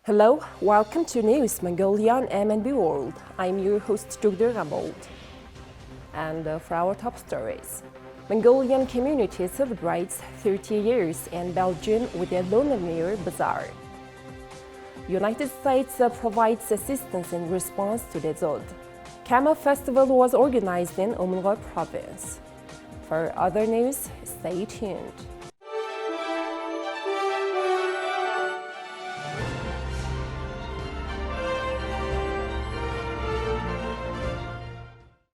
Hello, welcome to News Mongolia on MNB World. I'm your host Dzud. And for our top stories, Mongolian community celebrates 30 years in Belgium with a Lunar New Year bazaar. United States provides assistance in response to the Dzud. Camel Festival was organized in Umnugovi province. For other news, stay tuned.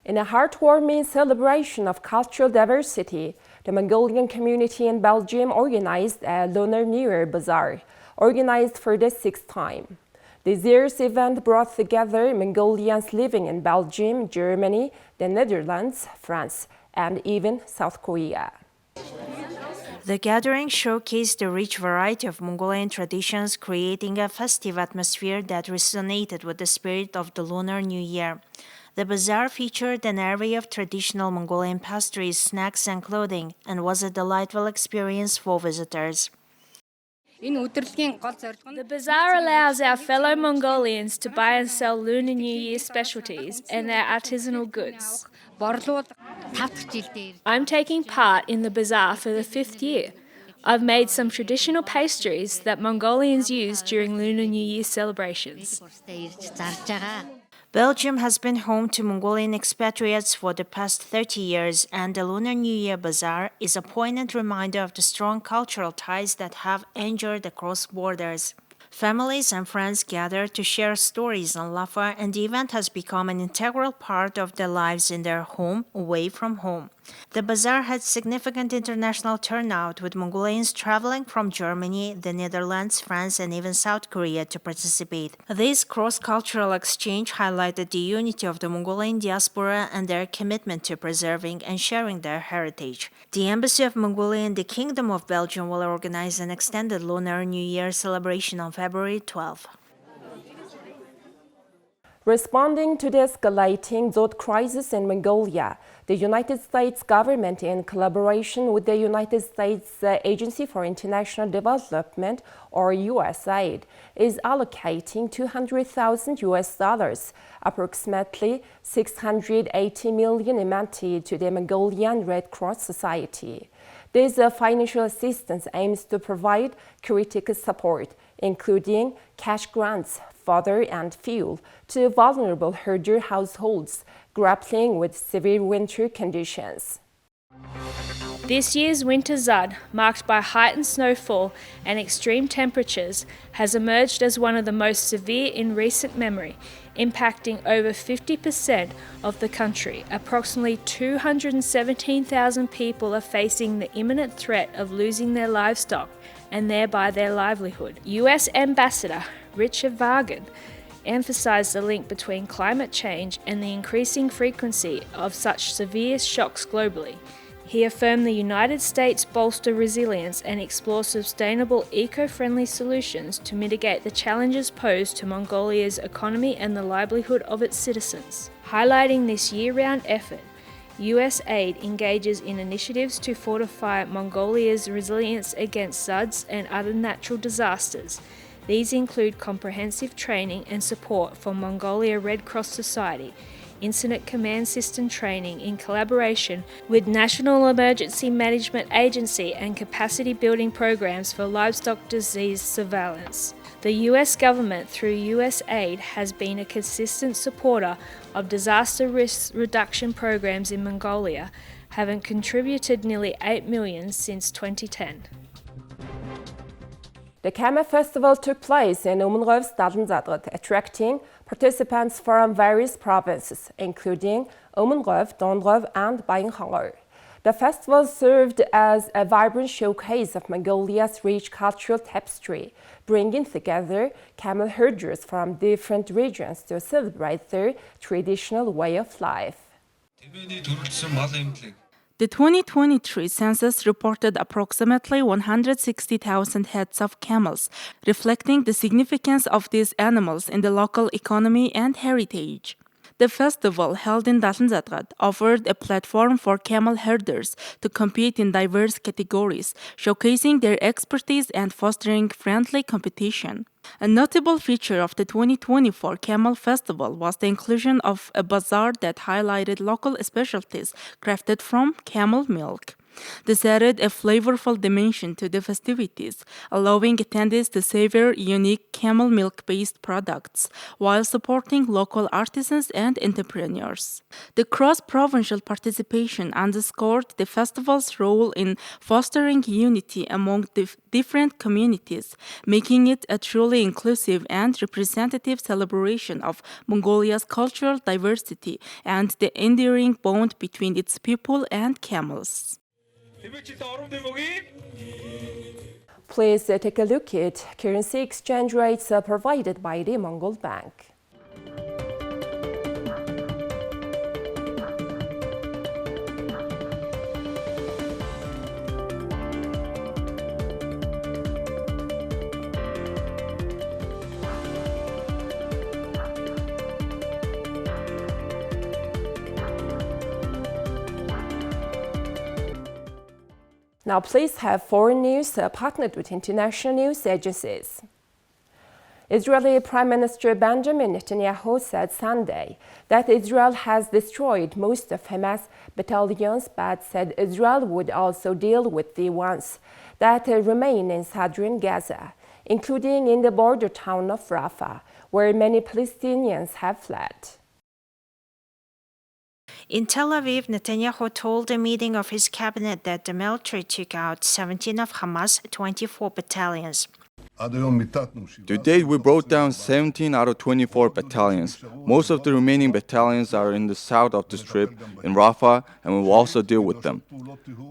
In a heartwarming celebration of cultural diversity, the Mongolian community in Belgium organized a Lunar New Year bazaar, organized for the sixth time. This year's event brought together Mongolians living in Belgium, Germany, the Netherlands, France, and even South Korea. The gathering showcased the rich variety of Mongolian traditions, creating a festive atmosphere that resonated with the spirit of the Lunar New Year. The bazaar featured an array of traditional Mongolian pastries, snacks, and clothing, and was a delightful experience for visitors. The bazaar allows our fellow Mongolians to buy and sell Lunar New Year specialties and their artisanal goods. I'm taking part in the bazaar for the 5th year. I've made some traditional pastries that Mongolians use during Lunar New Year celebrations. Belgium has been home to Mongolian expatriates for the past 30 years, and the Lunar New Year Bazaar is a poignant reminder of the strong cultural ties that have endured across borders. Families and friends gather to share stories and laughter, and the event has become an integral part of their lives in their home, away from home. The bazaar had significant international turnout, with Mongolians traveling from Germany, the Netherlands, France, and even South Korea to participate. This cross-cultural exchange highlighted the unity of the Mongolian diaspora and their commitment to preserving and sharing their heritage. The Embassy of Mongolia in the Kingdom of Belgium will organize an extended Lunar New Year celebration on February 12. Responding to the escalating Dzud crisis in Mongolia, the United States government, in collaboration with the United States Agency for International Development, or USAID, is allocating $200,000 US, approximately 680 million MNT, to the Mongolian Red Cross Society. This financial assistance aims to provide critical support, including cash grants, fodder, and fuel, to vulnerable herder households grappling with severe winter conditions. This year's winter Dzud, marked by heightened snowfall and extreme temperatures, has emerged as one of the most severe in recent memory, impacting over 50% of the country. Approximately 217,000 people are facing the imminent threat of losing their livestock and thereby their livelihood. U.S. Ambassador Richard Vargan emphasized the link between climate change and the increasing frequency of such severe shocks globally. He affirmed the United States bolster resilience and explore sustainable, eco-friendly solutions to mitigate the challenges posed to Mongolia's economy and the livelihood of its citizens. Highlighting this year-round effort, US aid engages in initiatives to fortify Mongolia's resilience against Dzuds and other natural disasters. These include comprehensive training and support for Mongolia Red Cross Society, Incident Command System training in collaboration with National Emergency Management Agency, and capacity building programs for livestock disease surveillance. The US government, through USAID, has been a consistent supporter of disaster risk reduction programs in Mongolia, having contributed nearly $8 million since 2010. The Camel Festival took place in Umnugovi's Dzud, attracting participants from various provinces, including Umnugovi, Dongov, and Bayankhangor. The festival served as a vibrant showcase of Mongolia's rich cultural tapestry, bringing together camel herders from different regions to celebrate their traditional way of life. The 2023 census reported approximately 160,000 heads of camels, reflecting the significance of these animals in the local economy and heritage. The festival, held in Dzud, offered a platform for camel herders to compete in diverse categories, showcasing their expertise and fostering friendly competition. A notable feature of the 2024 Camel Festival was the inclusion of a bazaar that highlighted local specialties crafted from camel milk. This added a flavorful dimension to the festivities, allowing attendees to savor unique camel milk-based products while supporting local artisans and entrepreneurs. The cross-provincial participation underscored the festival's role in fostering unity among different communities, making it a truly inclusive and representative celebration of Mongolia's cultural diversity and the enduring bond between its people and camels. Please take a look at currency exchange rates provided by the Mongol Bank. Now, please have foreign news partnered with international news agencies. Israeli Prime Minister Benjamin Netanyahu said Sunday that Israel has destroyed most of Hamas battalions, but said Israel would also deal with the ones that remain in southern Gaza, including in the border town of Rafah, where many Palestinians have fled. In Tel Aviv, Netanyahu told a meeting of his cabinet that the military took out 17 of Hamas' 24 battalions. To date, we brought down 17 out of 24 battalions. Most of the remaining battalions are in the south of the Strip, in Rafah, and we will also deal with them.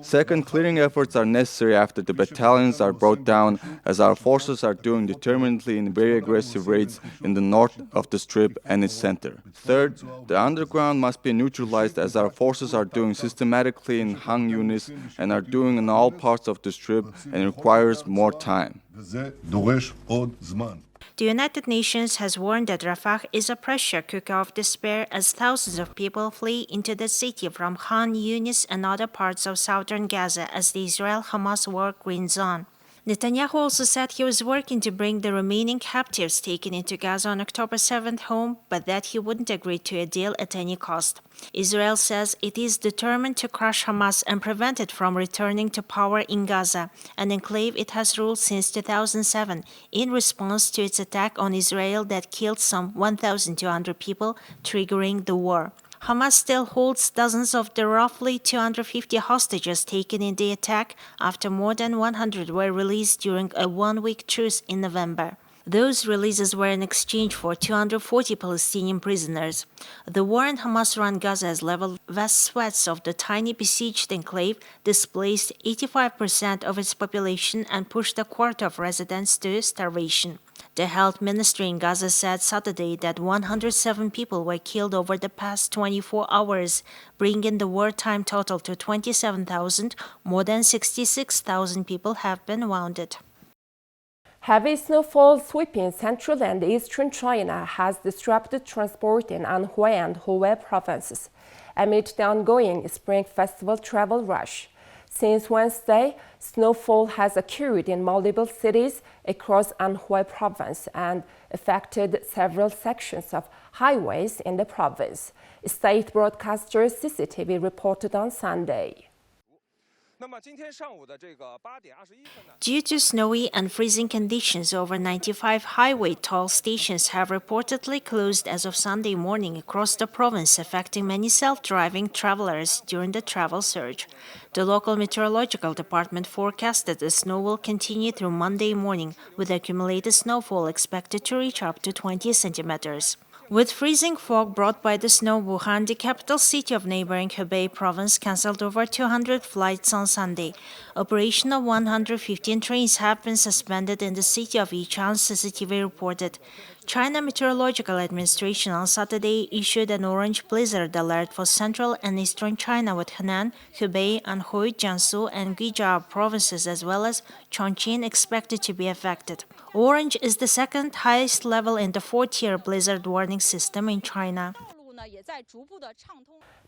Second, clearing efforts are necessary after the battalions are brought down, as our forces are doing determinedly in very aggressive raids in the north of the Strip and its center. Third, the underground must be neutralized, as our forces are doing systematically in Han Yunis and are doing in all parts of the Strip, and it requires more time. The United Nations has warned that Rafah is a pressure cooker of despair as thousands of people flee into the city from Khan Yunis and other parts of southern Gaza as the Israel-Hamas war grinds on. Netanyahu also said he was working to bring the remaining captives taken into Gaza on October 7th home, but that he wouldn't agree to a deal at any cost. Israel says it is determined to crush Hamas and prevent it from returning to power in Gaza, an enclave it has ruled since 2007, in response to its attack on Israel that killed some 1,200 people, triggering the war. Hamas still holds dozens of the roughly 250 hostages taken in the attack after more than 100 were released during a one-week truce in November. Those releases were in exchange for 240 Palestinian prisoners. The war in Hamas-run Gaza has leveled vast swaths of the tiny besieged enclave, displaced 85% of its population, and pushed a quarter of residents to starvation. The health ministry in Gaza said Saturday that 107 people were killed over the past 24 hours, bringing the wartime total to 27,000. More than 66,000 people have been wounded. Heavy snowfall sweeping central and eastern China has disrupted transport in Anhui and Hubei provinces amid the ongoing Spring Festival travel rush. Since Wednesday, snowfall has occurred in multiple cities across Anhui province and affected several sections of highways in the province, state broadcaster CCTV reported on Sunday. Due to snowy and freezing conditions, over 95 highway toll stations have reportedly closed as of Sunday morning across the province, affecting many self-driving travelers during the travel surge. The local meteorological department forecasted the snow will continue through Monday morning, with accumulated snowfall expected to reach up to 20 centimeters. With freezing fog brought by the snow, Wuhan, the capital city of neighboring Hubei province, cancelled over 200 flights on Sunday. Operation of 115 trains have been suspended in the city of Yichang, CCTV reported. China Meteorological Administration on Saturday issued an orange blizzard alert for central and eastern China, with Henan, Hubei, Anhui, Jiangsu, and Guizhou provinces, as well as Chongqing, expected to be affected. Orange is the second highest level in the 4-tier blizzard warning system in China.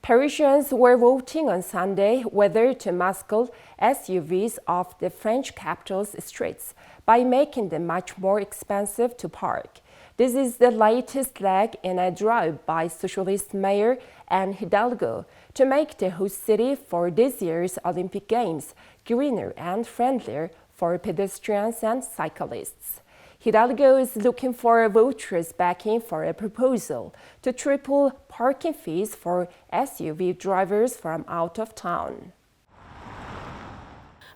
Parisians were voting on Sunday whether to muscle SUVs off the French capital's streets by making them much more expensive to park. This is the latest leg in a drive by Socialist Mayor Anne Hidalgo to make the host city for this year's Olympic Games greener and friendlier for pedestrians and cyclists. Hidalgo is looking for voters' backing for a proposal to triple parking fees for SUV drivers from out of town.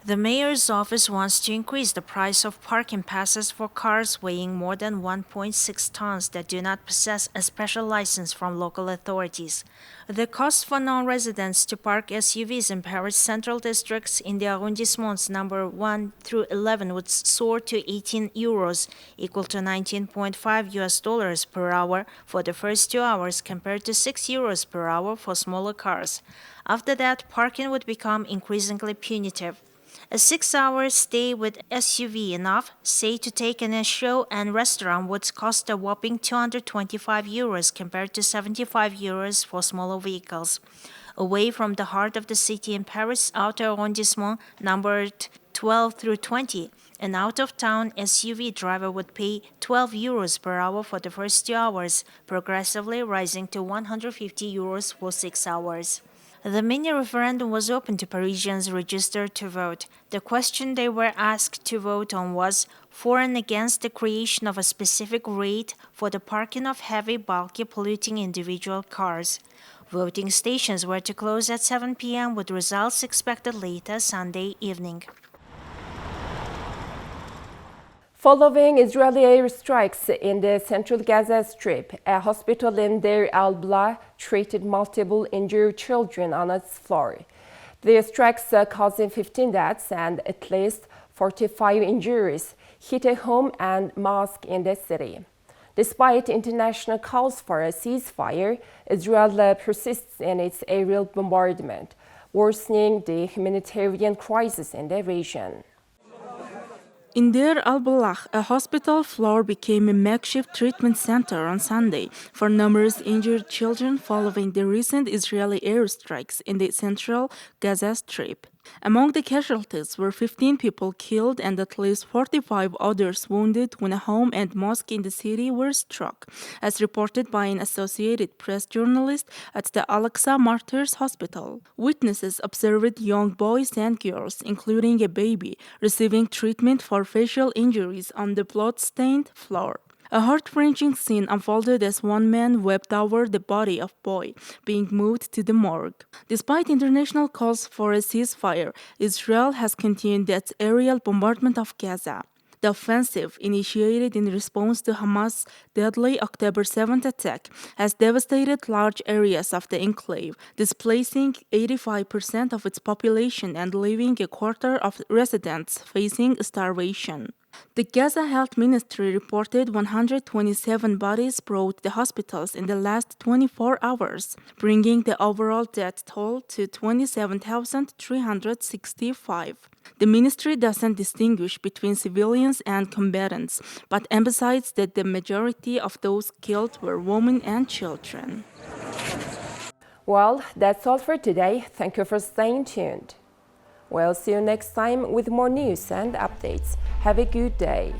The mayor's office wants to increase the price of parking passes for cars weighing more than 1.6 tons that do not possess a special license from local authorities. The cost for non-residents to park SUVs in Paris central districts in the arrondissements number 1 through 11 would soar to 18 euros, equal to $19.5 per hour for the first 2 hours compared to 6 euros per hour for smaller cars. After that, parking would become increasingly punitive. A 6-hour stay with SUV enough, say to take in a show and restaurant, would cost a whopping 225 euros compared to 75 euros for smaller vehicles. Away from the heart of the city in Paris outer arrondissement numbered 12 through 20, an out-of-town SUV driver would pay 12 euros per hour for the first 2 hours, progressively rising to 150 euros for 6 hours. The mini-referendum was open to Parisians registered to vote. The question they were asked to vote on was for and against the creation of a specific rate for the parking of heavy, bulky, polluting individual cars. Voting stations were to close at 7 p.m. with results expected later Sunday evening. Following Israeli airstrikes in the central Gaza Strip, a hospital in Deir al-Balah treated multiple injured children on its floor. The strikes causing 15 deaths and at least 45 injuries hit a home and mosque in the city. Despite international calls for a ceasefire, Israel persists in its aerial bombardment, worsening the humanitarian crisis in the region. In Deir al-Balah, a hospital floor became a makeshift treatment center on Sunday for numerous injured children following the recent Israeli airstrikes in the central Gaza Strip. Among the casualties were 15 people killed and at least 45 others wounded when a home and mosque in the city were struck, as reported by an Associated Press journalist at the Al-Aqsa Martyrs Hospital. Witnesses observed young boys and girls, including a baby, receiving treatment for facial injuries on the blood-stained floor. A heart-wrenching scene unfolded as one man wept over the body of boy being moved to the morgue. Despite international calls for a ceasefire, Israel has continued its aerial bombardment of Gaza. The offensive, initiated in response to Hamas' deadly October 7th attack, has devastated large areas of the enclave, displacing 85% of its population and leaving a quarter of residents facing starvation. The Gaza Health Ministry reported 127 bodies brought to the hospitals in the last 24 hours, bringing the overall death toll to 27,365. The ministry doesn't distinguish between civilians and combatants, but emphasizes that the majority of those killed were women and children. Well, that's all for today. Thank you for staying tuned. We'll see you next time with more news and updates. Have a good day.